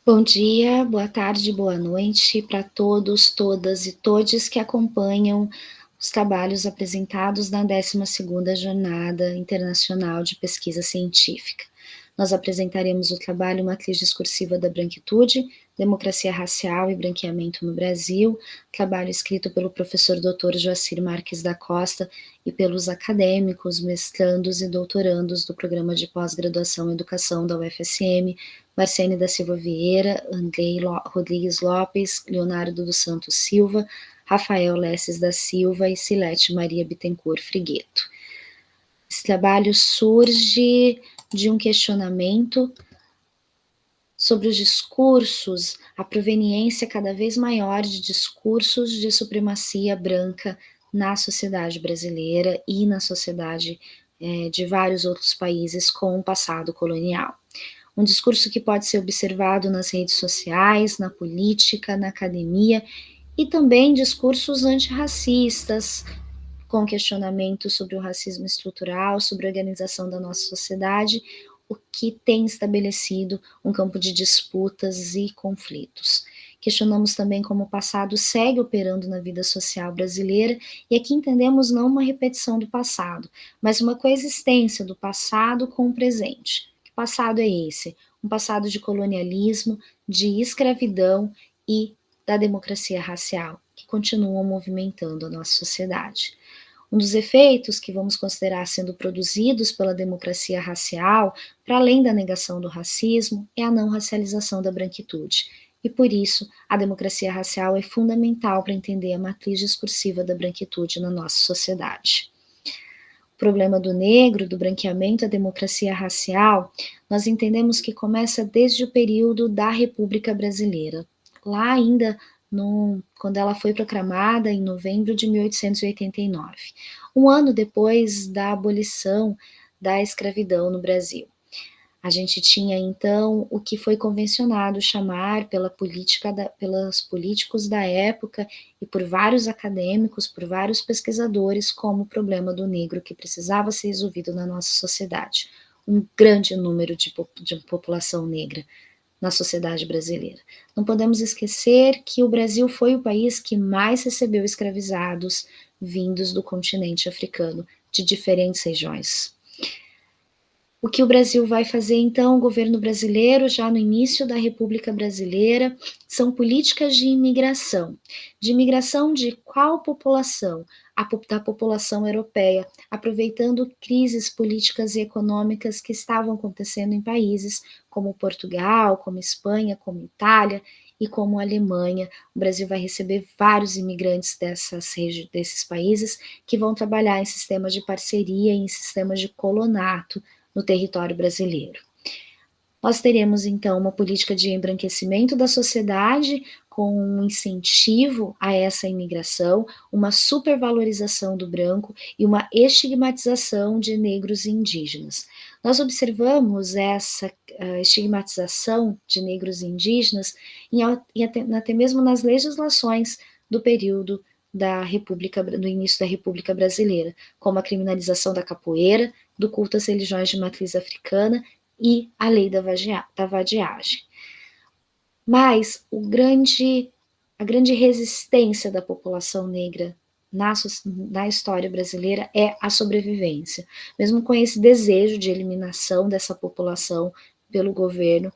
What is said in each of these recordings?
Bom dia, boa tarde, boa noite para todos, todas e todes que acompanham os trabalhos apresentados na 12ª Jornada Internacional de Pesquisa Científica. Nós apresentaremos o trabalho Matriz Discursiva da Branquitude, Democracia Racial e Branqueamento no Brasil, trabalho escrito pelo professor Dr. Joacir Marques da Costa e pelos acadêmicos, mestrandos e doutorandos do Programa de Pós-Graduação em Educação da UFSM, Marcene da Silva Vieira, Andrei Rodrigues Lopes, Leonardo dos Santos Silva, Rafael Lesses da Silva e Cilete Maria Bittencourt Frigueto. Esse trabalho surge de um questionamento sobre os discursos, a proveniência cada vez maior de discursos de supremacia branca na sociedade brasileira e na sociedade de vários outros países com o passado colonial. Um discurso que pode ser observado nas redes sociais, na política, na academia e também discursos antirracistas, com questionamentos sobre o racismo estrutural, sobre a organização da nossa sociedade, o que tem estabelecido um campo de disputas e conflitos. Questionamos também como o passado segue operando na vida social brasileira, e aqui entendemos não uma repetição do passado, mas uma coexistência do passado com o presente. Que passado é esse? Um passado de colonialismo, de escravidão e da democracia racial, que continuam movimentando a nossa sociedade. Um dos efeitos que vamos considerar sendo produzidos pela democracia racial, para além da negação do racismo, é a não racialização da branquitude. E por isso, a democracia racial é fundamental para entender a matriz discursiva da branquitude na nossa sociedade. O problema do negro, do branqueamento, a democracia racial, nós entendemos que começa desde o período da República Brasileira. Lá ainda quando ela foi proclamada em novembro de 1889, um ano depois da abolição da escravidão no Brasil. A gente tinha então o que foi convencionado chamar pelos políticos da época e por vários acadêmicos, por vários pesquisadores, como o problema do negro que precisava ser resolvido na nossa sociedade. Um grande número de população negra na sociedade brasileira. Não podemos esquecer que o Brasil foi o país que mais recebeu escravizados vindos do continente africano, de diferentes regiões. O que o Brasil vai fazer então, o governo brasileiro, já no início da República Brasileira, são políticas de imigração. De imigração de qual população? Da população europeia, aproveitando crises políticas e econômicas que estavam acontecendo em países como Portugal, como Espanha, como Itália e como Alemanha. O Brasil vai receber vários imigrantes desses países que vão trabalhar em sistemas de parceria, em sistemas de colonato, no território brasileiro. Nós teremos, então, uma política de embranquecimento da sociedade com um incentivo a essa imigração, uma supervalorização do branco e uma estigmatização de negros e indígenas. Nós observamos essa estigmatização de negros e indígenas até mesmo nas legislações do período do início da República Brasileira, como a criminalização da capoeira, do culto às religiões de matriz africana e a lei da vadiagem. Mas a grande resistência da população negra na história brasileira é a sobrevivência. Mesmo com esse desejo de eliminação dessa população pelo governo,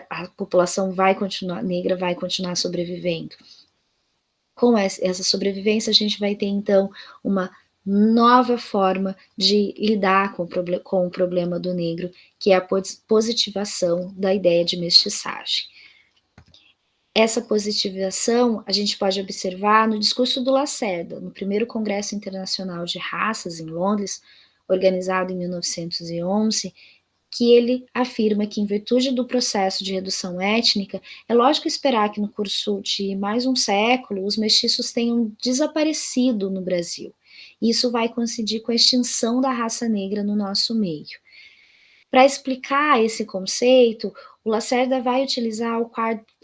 a população negra vai continuar sobrevivendo. Com essa sobrevivência, a gente vai ter, então, uma nova forma de lidar com o problema do negro, que é a positivação da ideia de mestiçagem. Essa positivação a gente pode observar no discurso do Lacerda, no primeiro Congresso Internacional de Raças, em Londres, organizado em 1911, que ele afirma que, em virtude do processo de redução étnica, é lógico esperar que no curso de mais um século os mestiços tenham desaparecido no Brasil. Isso vai coincidir com a extinção da raça negra no nosso meio. Para explicar esse conceito, o Lacerda vai utilizar o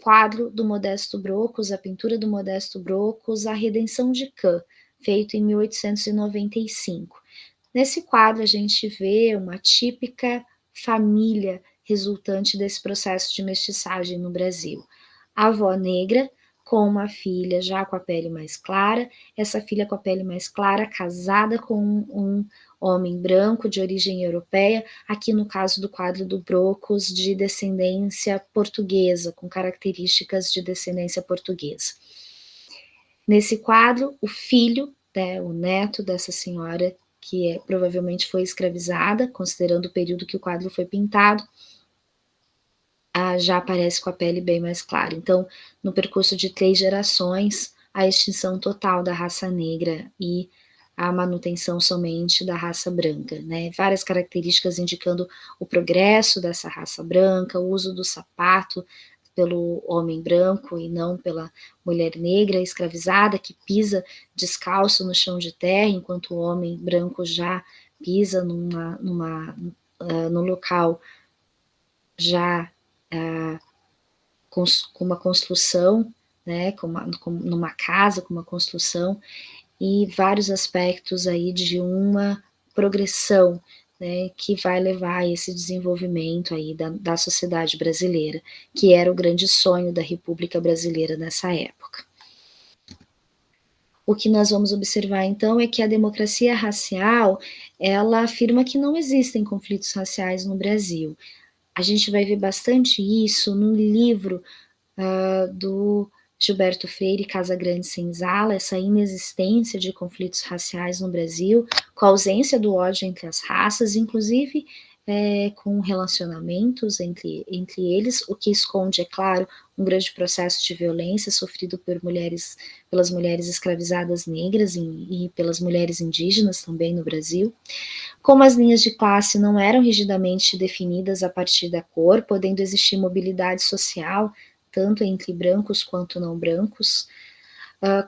quadro do Modesto Brocos, a pintura do Modesto Brocos, A Redenção de Cã, feito em 1895. Nesse quadro a gente vê uma típica família resultante desse processo de mestiçagem no Brasil. A avó negra com uma filha já com a pele mais clara, essa filha com a pele mais clara casada com um homem branco de origem europeia, aqui no caso do quadro do Brocos, de descendência portuguesa, com características de descendência portuguesa. Nesse quadro, o filho, né, o neto dessa senhora, que provavelmente foi escravizada, considerando o período que o quadro foi pintado, já aparece com a pele bem mais clara. Então, no percurso de 3 gerações, a extinção total da raça negra e a manutenção somente da raça branca, né? Várias características indicando o progresso dessa raça branca, o uso do sapato pelo homem branco e não pela mulher negra escravizada, que pisa descalço no chão de terra, enquanto o homem branco já pisa no local já com uma construção, né, numa casa, com uma construção, e vários aspectos aí de uma progressão, né, que vai levar a esse desenvolvimento aí da sociedade brasileira, que era o grande sonho da República Brasileira nessa época. O que nós vamos observar então é que a democracia racial, ela afirma que não existem conflitos raciais no Brasil. A gente vai ver bastante isso no livro do Gilberto Freire, Casagrande Senzala, essa inexistência de conflitos raciais no Brasil, com a ausência do ódio entre as raças, inclusive com relacionamentos entre eles, o que esconde, é claro, um grande processo de violência sofrido pelas mulheres escravizadas negras e pelas mulheres indígenas também no Brasil. Como as linhas de classe não eram rigidamente definidas a partir da cor, podendo existir mobilidade social, tanto entre brancos quanto não brancos,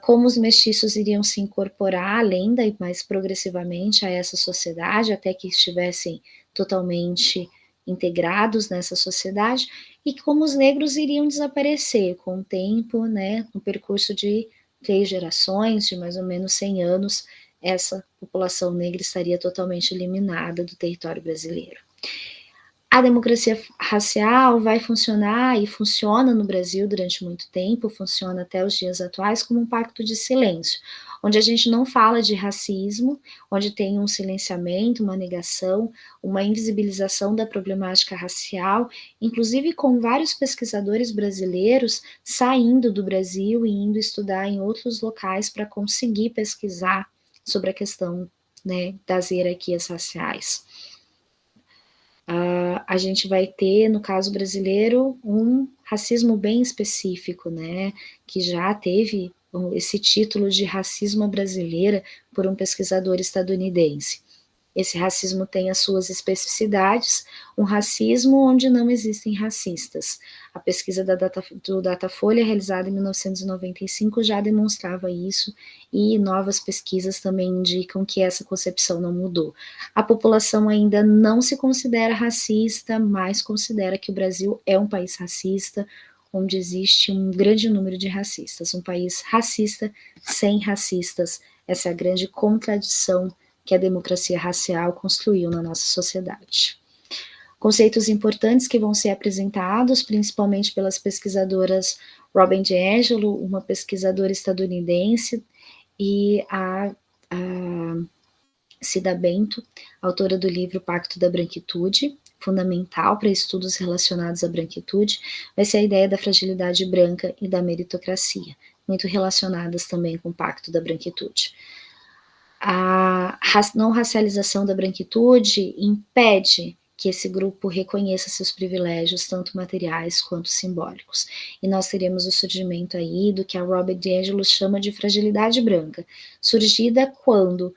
como os mestiços iriam se incorporar lenta e mais progressivamente a essa sociedade, até que estivessem totalmente integrados nessa sociedade, e como os negros iriam desaparecer com o tempo, né, no percurso de 3 gerações, de mais ou menos 100 anos, essa população negra estaria totalmente eliminada do território brasileiro. A democracia racial vai funcionar e funciona no Brasil durante muito tempo, funciona até os dias atuais como um pacto de silêncio, onde a gente não fala de racismo, onde tem um silenciamento, uma negação, uma invisibilização da problemática racial, inclusive com vários pesquisadores brasileiros saindo do Brasil e indo estudar em outros locais para conseguir pesquisar sobre a questão, né, das hierarquias raciais. A gente vai ter, no caso brasileiro, um racismo bem específico, né, que já teve esse título de racismo à brasileira por um pesquisador estadunidense. Esse racismo tem as suas especificidades, um racismo onde não existem racistas. A pesquisa do Datafolha, realizada em 1995, já demonstrava isso, e novas pesquisas também indicam que essa concepção não mudou. A população ainda não se considera racista, mas considera que o Brasil é um país racista, onde existe um grande número de racistas. Um país racista sem racistas. Essa é a grande contradição que a democracia racial construiu na nossa sociedade. Conceitos importantes que vão ser apresentados, principalmente pelas pesquisadoras Robin DiAngelo, uma pesquisadora estadunidense, e a Cida Bento, autora do livro Pacto da Branquitude, fundamental para estudos relacionados à branquitude, vai ser a ideia da fragilidade branca e da meritocracia, muito relacionadas também com o Pacto da Branquitude. A não racialização da branquitude impede que esse grupo reconheça seus privilégios, tanto materiais quanto simbólicos. E nós teremos o surgimento aí do que a Robin DiAngelo chama de fragilidade branca, surgida quando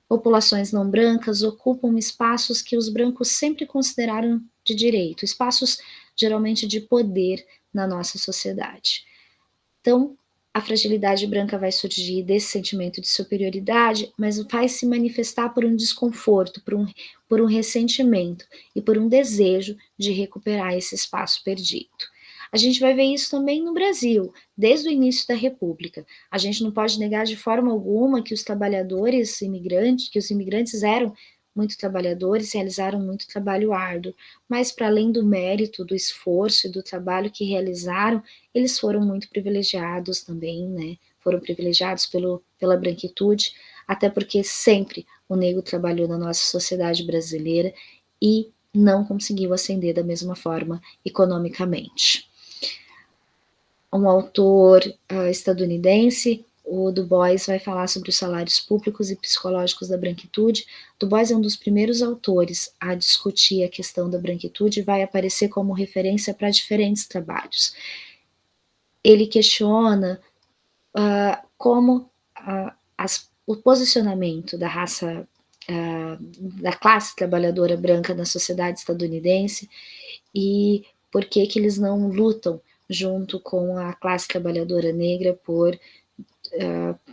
populações não brancas ocupam espaços que os brancos sempre consideraram de direito, espaços geralmente de poder na nossa sociedade. Então, a fragilidade branca vai surgir desse sentimento de superioridade, mas vai se manifestar por um desconforto, por um ressentimento e por um desejo de recuperar esse espaço perdido. A gente vai ver isso também no Brasil, desde o início da República. A gente não pode negar de forma alguma que os trabalhadores imigrantes, que os imigrantes eram muito trabalhadores, realizaram muito trabalho árduo, mas para além do mérito, do esforço e do trabalho que realizaram, eles foram muito privilegiados também, né, foram privilegiados pela branquitude, até porque sempre o negro trabalhou na nossa sociedade brasileira e não conseguiu ascender da mesma forma economicamente. Um autor estadunidense, o Du Bois, vai falar sobre os salários públicos e psicológicos da branquitude. Du Bois é um dos primeiros autores a discutir a questão da branquitude e vai aparecer como referência para diferentes trabalhos. Ele questiona como o posicionamento da raça, da classe trabalhadora branca na sociedade estadunidense e por que eles não lutam junto com a classe trabalhadora negra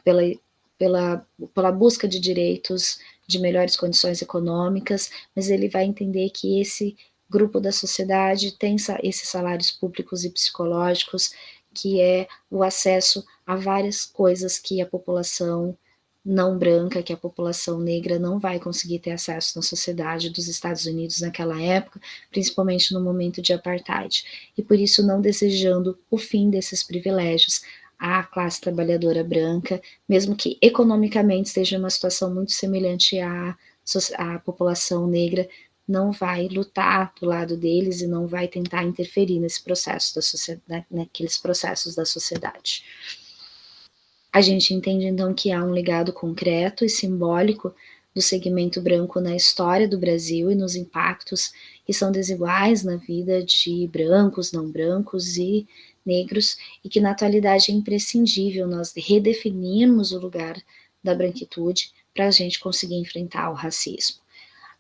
pela, pela busca de direitos, de melhores condições econômicas, mas ele vai entender que esse grupo da sociedade tem esses salários públicos e psicológicos, que é o acesso a várias coisas que a população não branca, que a população negra não vai conseguir ter acesso na sociedade dos Estados Unidos naquela época, principalmente no momento de apartheid, e por isso não desejando o fim desses privilégios. A classe trabalhadora branca, mesmo que economicamente esteja em uma situação muito semelhante à população negra, não vai lutar do lado deles e não vai tentar interferir nesse processo da sociedade, naqueles processos da sociedade. A gente entende então que há um legado concreto e simbólico do segmento branco na história do Brasil e nos impactos que são desiguais na vida de brancos, não brancos e negros, e que na atualidade é imprescindível nós redefinirmos o lugar da branquitude para a gente conseguir enfrentar o racismo.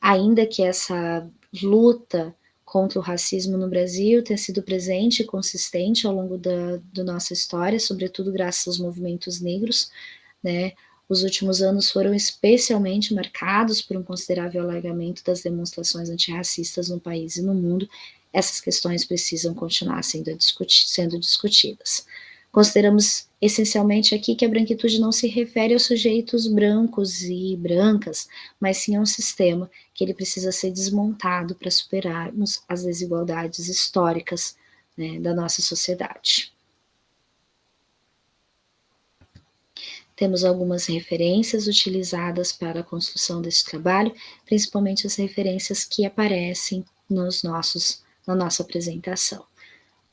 Ainda que essa luta contra o racismo no Brasil tenha sido presente e consistente ao longo da nossa história, sobretudo graças aos movimentos negros, né? Os últimos anos foram especialmente marcados por um considerável alargamento das demonstrações antirracistas no país e no mundo. Essas questões precisam continuar sendo discutidas. Consideramos essencialmente aqui que a branquitude não se refere aos sujeitos brancos e brancas, mas sim a um sistema que ele precisa ser desmontado para superarmos as desigualdades históricas, né, da nossa sociedade. Temos algumas referências utilizadas para a construção desse trabalho, principalmente as referências que aparecem na nossa apresentação.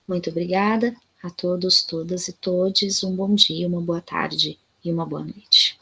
Muito obrigada a todos, todas e todes. Um bom dia, uma boa tarde e uma boa noite.